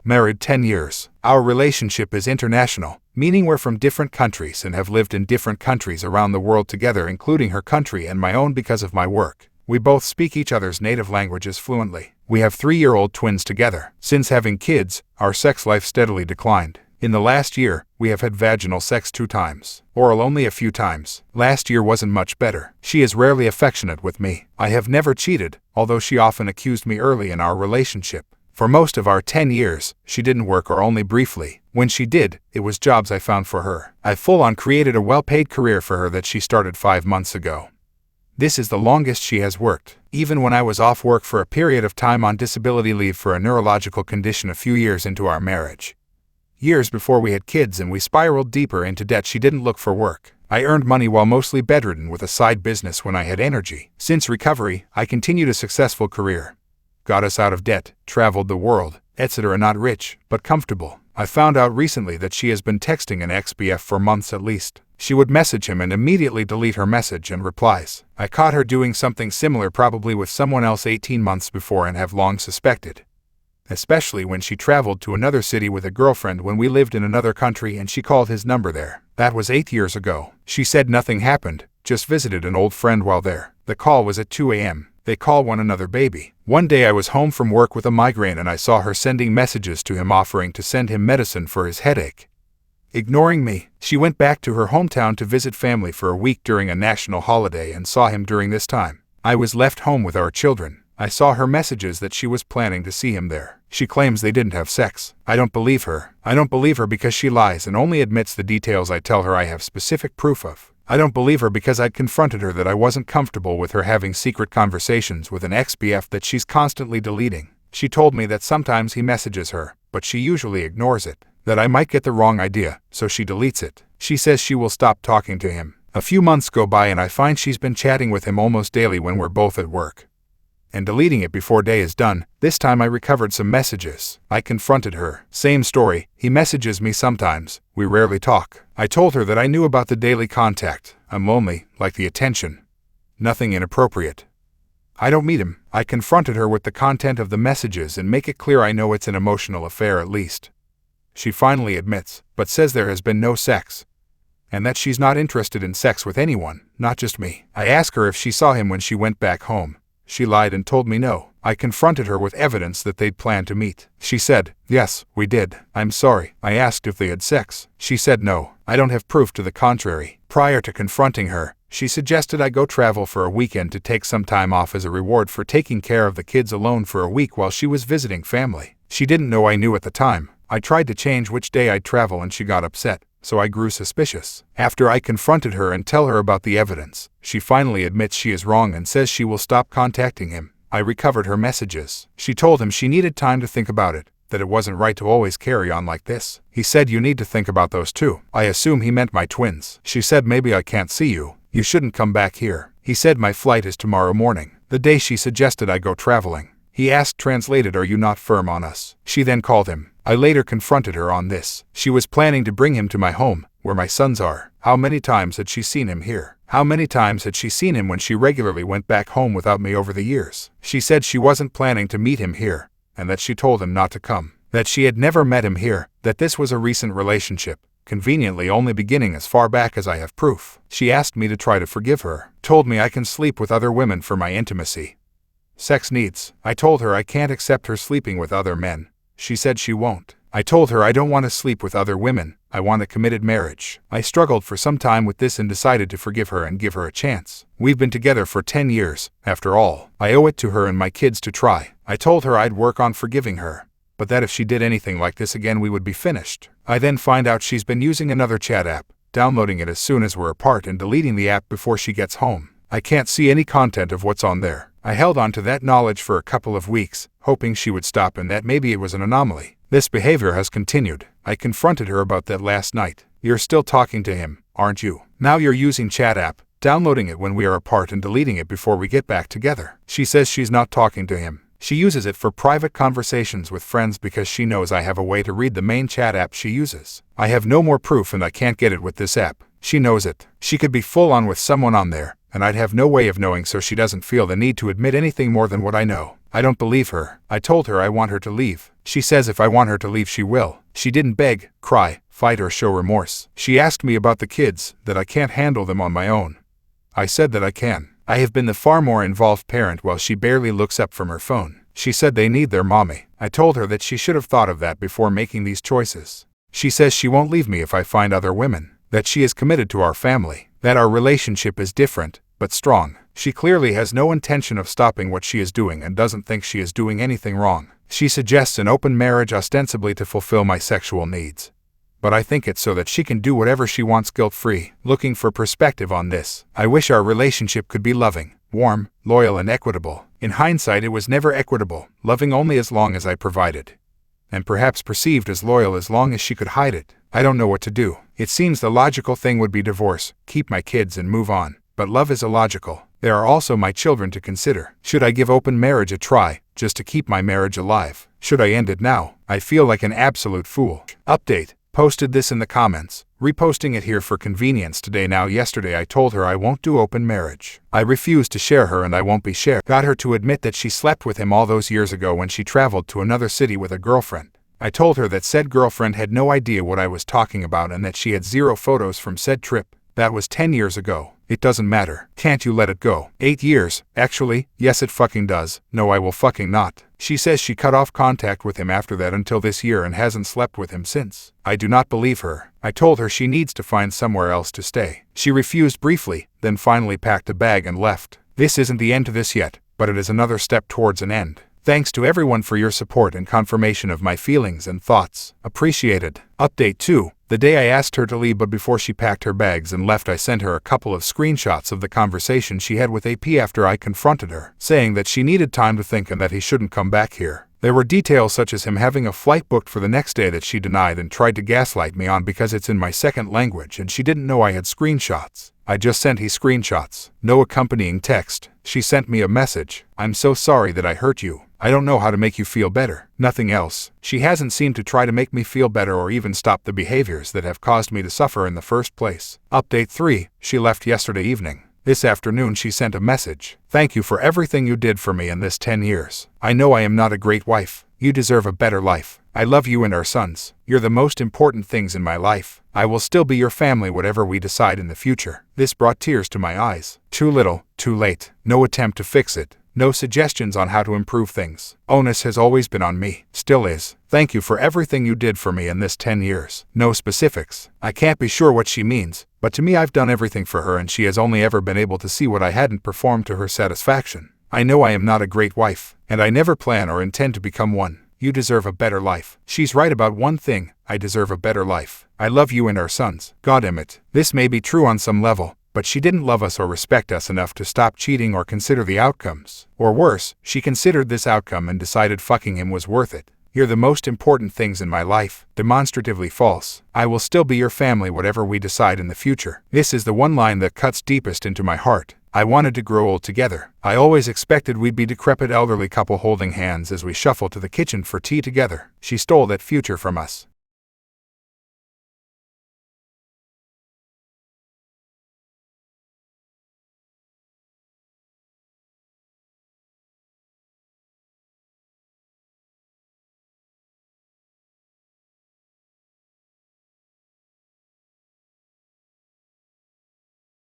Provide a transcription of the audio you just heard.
Married 10 years. Our relationship is international, meaning we're from different countries and have lived in different countries around the world together, including her country and my own because of my work. We both speak each other's native languages fluently. We have 3-year-old twins together. Since having kids, our sex life steadily declined. In the last year, we have had vaginal sex 2 times. Oral only a few times. Last year wasn't much better. She is rarely affectionate with me. I have never cheated, although she often accused me early in our relationship. For most of our 10 years, she didn't work or only briefly. When she did, it was jobs I found for her. I full-on created a well-paid career for her that she started 5 months ago. This is the longest she has worked. Even when I was off work for a period of time on disability leave for a neurological condition a few years into our marriage. Years before we had kids and we spiraled deeper into debt, she didn't look for work. I earned money while mostly bedridden with a side business when I had energy. Since recovery, I continued a successful career. Got us out of debt, traveled the world, etc. Not rich, but comfortable. I found out recently that she has been texting an ex-BF for months at least. She would message him and immediately delete her message and replies. I caught her doing something similar probably with someone else 18 months before and have long suspected. Especially when she traveled to another city with a girlfriend when we lived in another country and she called his number there. That was 8 years ago. She said nothing happened, just visited an old friend while there. The call was at 2 a.m. They call one another baby. One day I was home from work with a migraine and I saw her sending messages to him offering to send him medicine for his headache. Ignoring me, she went back to her hometown to visit family for a week during a national holiday and saw him during this time. I was left home with our children. I saw her messages that she was planning to see him there. She claims they didn't have sex. I don't believe her. I don't believe her because she lies and only admits the details I tell her I have specific proof of. I don't believe her because I'd confronted her that I wasn't comfortable with her having secret conversations with an ex-BF that she's constantly deleting. She told me that sometimes he messages her, but she usually ignores it. That I might get the wrong idea, so she deletes it. She says she will stop talking to him. A few months go by and I find she's been chatting with him almost daily when we're both at work. And deleting it before day is done. This time I recovered some messages. I confronted her. Same story. He messages me sometimes. We rarely talk. I told her that I knew about the daily contact. I'm lonely, like the attention. Nothing inappropriate. I don't meet him. I confronted her with the content of the messages and make it clear I know it's an emotional affair at least. She finally admits, but says there has been no sex. And that she's not interested in sex with anyone, not just me. I ask her if she saw him when she went back home. She lied and told me no. I confronted her with evidence that they'd planned to meet. She said, yes, we did. I'm sorry. I asked if they had sex. She said no. I don't have proof to the contrary. Prior to confronting her, she suggested I go travel for a weekend to take some time off as a reward for taking care of the kids alone for a week while she was visiting family. She didn't know I knew at the time. I tried to change which day I'd travel and she got upset, so I grew suspicious. After I confronted her and tell her about the evidence, she finally admits she is wrong and says she will stop contacting him. I recovered her messages. She told him she needed time to think about it, that it wasn't right to always carry on like this. He said you need to think about those too. I assume he meant my twins. She said maybe I can't see you. You shouldn't come back here. He said my flight is tomorrow morning, the day she suggested I go traveling. He asked translated, are you not firm on us? She then called him. I later confronted her on this. She was planning to bring him to my home, where my sons are. How many times had she seen him here? How many times had she seen him when she regularly went back home without me over the years? She said she wasn't planning to meet him here, and that she told him not to come. That she had never met him here, that this was a recent relationship, conveniently only beginning as far back as I have proof. She asked me to try to forgive her, told me I can sleep with other women for my intimacy. Sex needs. I told her I can't accept her sleeping with other men. She said she won't. I told her I don't want to sleep with other women, I want a committed marriage. I struggled for some time with this and decided to forgive her and give her a chance. We've been together for 10 years, after all. I owe it to her and my kids to try. I told her I'd work on forgiving her, but that if she did anything like this again we would be finished. I then find out she's been using another chat app, downloading it as soon as we're apart and deleting the app before she gets home. I can't see any content of what's on there. I held on to that knowledge for a couple of weeks, hoping she would stop and that maybe it was an anomaly. This behavior has continued. I confronted her about that last night. You're still talking to him, aren't you? Now you're using chat app, downloading it when we are apart and deleting it before we get back together. She says she's not talking to him. She uses it for private conversations with friends because she knows I have a way to read the main chat app she uses. I have no more proof and I can't get it with this app. She knows it. She could be full on with someone on there, and I'd have no way of knowing, so she doesn't feel the need to admit anything more than what I know. I don't believe her. I told her I want her to leave. She says if I want her to leave she will. She didn't beg, cry, fight or show remorse. She asked me about the kids, that I can't handle them on my own. I said that I can. I have been the far more involved parent while she barely looks up from her phone. She said they need their mommy. I told her that she should have thought of that before making these choices. She says she won't leave me if I find other women, that she is committed to our family, that our relationship is different, but strong. She clearly has no intention of stopping what she is doing and doesn't think she is doing anything wrong. She suggests an open marriage ostensibly to fulfill my sexual needs. But I think it's so that she can do whatever she wants guilt-free. Looking for perspective on this, I wish our relationship could be loving, warm, loyal and equitable. In hindsight, it was never equitable, loving only as long as I provided, and perhaps perceived as loyal as long as she could hide it. I don't know what to do. It seems the logical thing would be divorce, keep my kids and move on. But love is illogical. There are also my children to consider. Should I give open marriage a try, just to keep my marriage alive? Should I end it now? I feel like an absolute fool. Update. Posted this in the comments, reposting it here for convenience today. Now yesterday I told her I won't do open marriage. I refuse to share her and I won't be shared. Got her to admit that she slept with him all those years ago when she traveled to another city with a girlfriend. I told her that said girlfriend had no idea what I was talking about and that she had 0 photos from said trip. That was 10 years ago. It doesn't matter. Can't you let it go? 8 years. Actually, yes it fucking does. No, I will fucking not. She says she cut off contact with him after that until this year and hasn't slept with him since. I do not believe her. I told her she needs to find somewhere else to stay. She refused briefly, then finally packed a bag and left. This isn't the end to this yet, but it is another step towards an end. Thanks to everyone for your support and confirmation of my feelings and thoughts. Appreciated. Update 2. The day I asked her to leave, but before she packed her bags and left, I sent her a couple of screenshots of the conversation she had with AP after I confronted her, saying that she needed time to think and that he shouldn't come back here. There were details such as him having a flight booked for the next day that she denied and tried to gaslight me on because it's in my second language and she didn't know I had screenshots. I just sent he screenshots. No accompanying text. She sent me a message. I'm so sorry that I hurt you. I don't know how to make you feel better. Nothing else. She hasn't seemed to try to make me feel better or even stop the behaviors that have caused me to suffer in the first place. Update 3. She left yesterday evening. This afternoon she sent a message. Thank you for everything you did for me in this 10 years. I know I am not a great wife. You deserve a better life. I love you and our sons. You're the most important things in my life. I will still be your family whatever we decide in the future. This brought tears to my eyes. Too little, too late. No attempt to fix it. No suggestions on how to improve things. Onus has always been on me. Still is. Thank you for everything you did for me in this 10 years. No specifics. I can't be sure what she means, but to me I've done everything for her and she has only ever been able to see what I hadn't performed to her satisfaction. I know I am not a great wife, and I never plan or intend to become one. You deserve a better life. She's right about one thing. I deserve a better life. I love you and our sons. Goddamn it. This may be true on some level, but she didn't love us or respect us enough to stop cheating or consider the outcomes. Or worse, she considered this outcome and decided fucking him was worth it. You're the most important things in my life. Demonstratively false. I will still be your family whatever we decide in the future. This is the one line that cuts deepest into my heart. I wanted to grow old together. I always expected we'd be decrepit elderly couple holding hands as we shuffle to the kitchen for tea together. She stole that future from us.